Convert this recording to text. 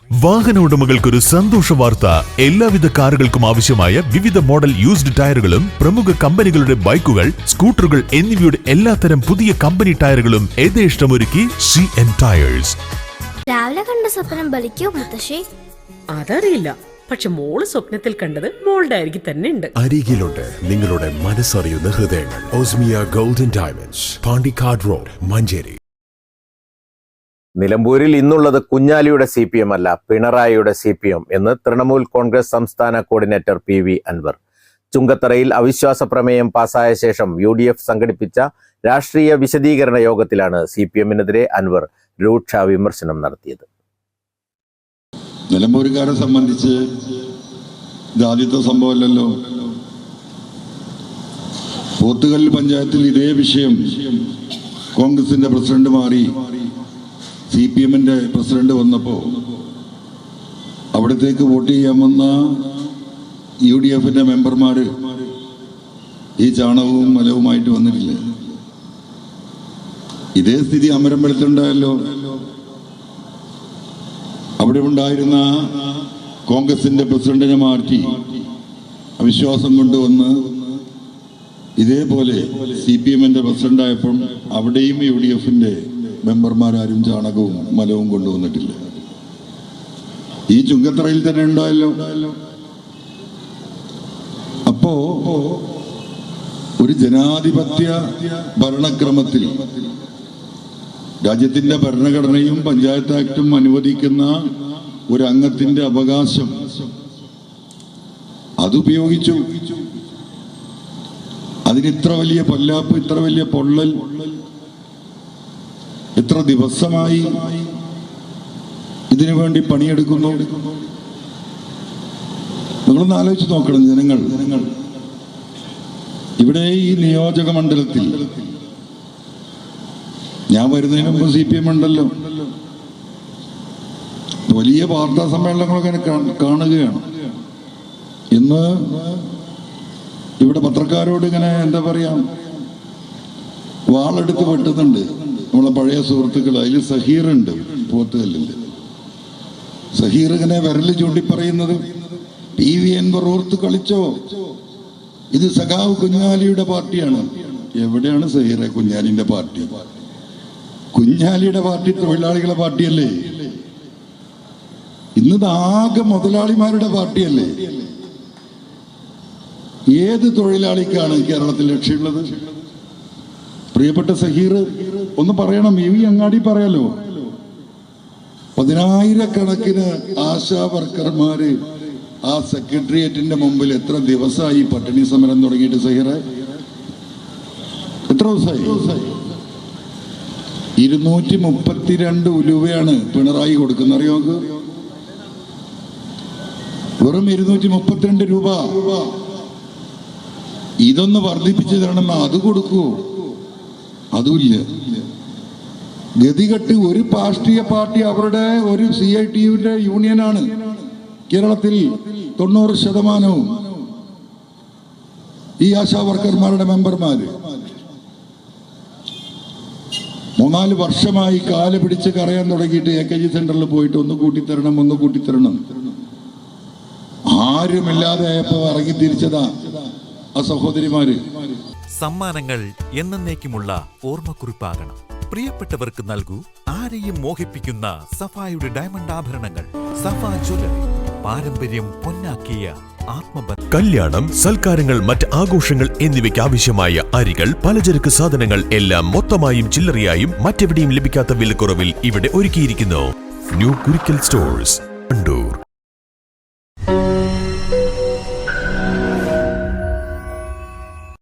വാഹന ഉടമകൾക്കൊരു സന്തോഷ വാർത്ത. എല്ലാവിധ കാറുകൾക്കും ആവശ്യമായ വിവിധ മോഡൽ യൂസ്ഡ് ടയറുകളും പ്രമുഖ കമ്പനികളുടെ ബൈക്കുകൾ, സ്കൂട്ടറുകൾ എന്നിവയുടെ എല്ലാത്തരം പുതിയ കമ്പനി ടയറുകളും യഥേഷ്ടമൊരുക്കി CN ടയേഴ്സ്. രാവിലെ കണ്ട സ്വപ്നം ബലിക്കോ മുത്തശ്ശി? അതറിയില്ല, പക്ഷെ മോള് സ്വപ്നത്തിൽ കണ്ടത് മോളുടെ അരികിൽ തന്നെ ഉണ്ട്. അരികിലുണ്ട് നിങ്ങളുടെ മനസ്സറിയുന്ന ഹൃദയങ്ങൾ. Osmia golden diamonds, Pandikkad road, Manjeri. നിലമ്പൂരിൽ ഇന്നുള്ളത് കുഞ്ഞാലിയുടെ CPM അല്ല, പിണറായിയുടെ CPM എന്ന് തൃണമൂൽ കോൺഗ്രസ് സംസ്ഥാന കോർഡിനേറ്റർ PV അൻവർ. ചുങ്കത്തറയിൽ അവിശ്വാസ പ്രമേയം പാസായ ശേഷം UDF സംഘടിപ്പിച്ച രാഷ്ട്രീയ വിശദീകരണ യോഗത്തിലാണ് CPM-നെതിരെ അൻവർ രൂക്ഷ വിമർശനം നടത്തിയത്. നിലമ്പൂരുകാരെ സംബന്ധിച്ച് ഇത് ആദ്യത്തെ സംഭവമല്ലല്ലോ. പോത്തുകല്ല് പഞ്ചായത്തിൽ ഇതേ വിഷയം കോൺഗ്രസിന്റെ പ്രസിഡന്റ് മാറി CPM-ന്റെ പ്രസിഡന്റ് വന്നപ്പോൾ അവിടത്തേക്ക് വോട്ട് ചെയ്യാൻ വന്ന UDF-ന്റെ മെമ്പർമാര് ഈ ചാണകവും മലവുമായിട്ട് വന്നിട്ടില്ല. ഇതേ സ്ഥിതി അമരമ്പലത്തുണ്ടായല്ലോ. അവിടെ ഉണ്ടായിരുന്ന കോൺഗ്രസിന്റെ പ്രസിഡന്റിനെ മാറ്റി അവിശ്വാസം കൊണ്ടുവന്ന് ഇതേപോലെ CPM-ന്റെ പ്രസിഡന്റായപ്പോൾ അവിടെയും UDF-ന്റെ മെമ്പർമാരും ചാണകവും മലവും കൊണ്ടുവന്നിട്ടില്ല. ഈ ചുങ്കത്തറയിൽ തന്നെ ഉണ്ടായല്ലോ. അപ്പോ ഒരു ജനാധിപത്യ ഭരണക്രമത്തിൽ രാജ്യത്തിന്റെ ഭരണഘടനയും പഞ്ചായത്ത് ആക്ടും അനുവദിക്കുന്ന ഒരു അംഗത്തിന്റെ അവകാശം അതുപയോഗിച്ചു. അതിന് ഇത്ര വലിയ പൊല്ലാപ്പ്, ഇത്ര വലിയ പൊള്ളൽ എത്ര ദിവസമായി ഇതിനു വേണ്ടി പണിയെടുക്കുന്നു? നിങ്ങളൊന്ന് ആലോചിച്ച് നോക്കണം. ജനങ്ങൾ ഇവിടെ ഈ നിയോജക മണ്ഡലത്തിൽ ഞാൻ വരുന്നതിന് മുമ്പ് CPM ഉണ്ടല്ലോ. വലിയ വാർത്താ സമ്മേളനങ്ങളൊക്കെ കാണുകയാണ്. ഇന്ന് ഇവിടെ പത്രക്കാരോട് ഇങ്ങനെ എന്താ പറയാ, വാളെടുത്ത് വെട്ടുന്നുണ്ട് നമ്മളെ പഴയ സുഹൃത്തുക്കൾ. അതിൽ സഹീർ ഉണ്ട്, പോത്തുകല്ലിൽ. സഹീർ ഇങ്ങനെ വിരല് ചൂണ്ടി പറയുന്നത് PV അൻവർ ഓർത്ത് കളിച്ചോ, ഇത് സഖാവ് കുഞ്ഞാലിയുടെ പാർട്ടിയാണ്. എവിടെയാണ് സഹീറെ കുഞ്ഞാലിന്റെ പാർട്ടി? കുഞ്ഞാലിയുടെ പാർട്ടി തൊഴിലാളികളുടെ പാർട്ടിയല്ലേ? ഇന്നത് ആകെ മുതലാളിമാരുടെ പാർട്ടിയല്ലേ? ഏത് തൊഴിലാളിക്കാണ് കേരളത്തിൽ രക്ഷയുള്ളത്? പ്രിയപ്പെട്ട സഹീർ ഒന്ന് പറയണം. ഈ അങ്ങാടി പറയാലോ, 10,000-കണക്കിന് ആശാ വർക്കർമാര് ആ സെക്രട്ടേറിയറ്റിന്റെ മുമ്പിൽ എത്ര ദിവസമായി പട്ടിണി സമരം തുടങ്ങിയിട്ട്? സഹീറെ എത്ര ദിവസമായി? 232 ഉലുവയാണ് പിണറായി കൊടുക്കുന്നത്. അറിയോ നമുക്ക്? വെറും 232 രൂപ. ഇതൊന്ന് വർദ്ധിപ്പിച്ചു തരണം, അത് കൊടുക്കൂ. അതുമില്ല. ഗതികെട്ട് ഒരു രാഷ്ട്രീയ പാർട്ടി അവരുടെ ഒരു CITU-ന്റെ യൂണിയനാണ് കേരളത്തിൽ 90% ഈ ആശാ വർക്കർമാരുടെ മെമ്പർമാര്. 3-4 വർഷമായി കാല് പിടിച്ച് കറയാൻ തുടങ്ങിയിട്ട് AKG സെന്ററിൽ പോയിട്ട് ഒന്ന് കൂട്ടിത്തരണം. ആരുമില്ലാതെയപ്പോ ഇറങ്ങി തിരിച്ചതാ ആ സഹോദരിമാര്. സമ്മാനങ്ങൾ എന്നേക്കുമുള്ള ഓർമ്മക്കുറിപ്പാകണം. പ്രിയപ്പെട്ടവർക്ക് നൽകൂ. ആരെയും മോഹിപ്പിക്കുന്ന സഫായുടെ ഡയമണ്ട് ആഭരണങ്ങൾ. സഫ ജ്വല്ലറി, പാരമ്പര്യം പൊന്നാക്കിയ ആത്മബന്ധം. കല്യാണം, സൽക്കാരങ്ങൾ, മറ്റ് ആഘോഷങ്ങൾ എന്നിവയ്ക്ക് ആവശ്യമായ അരികൾ, പലചരക്ക് സാധനങ്ങൾ എല്ലാം മൊത്തമായും ചില്ലറയായും മറ്റെവിടെയും ലഭിക്കാത്ത വിലക്കുറവിൽ ഇവിടെ ഒരുക്കിയിരിക്കുന്നു. New Kurikkal stores, Wandoor.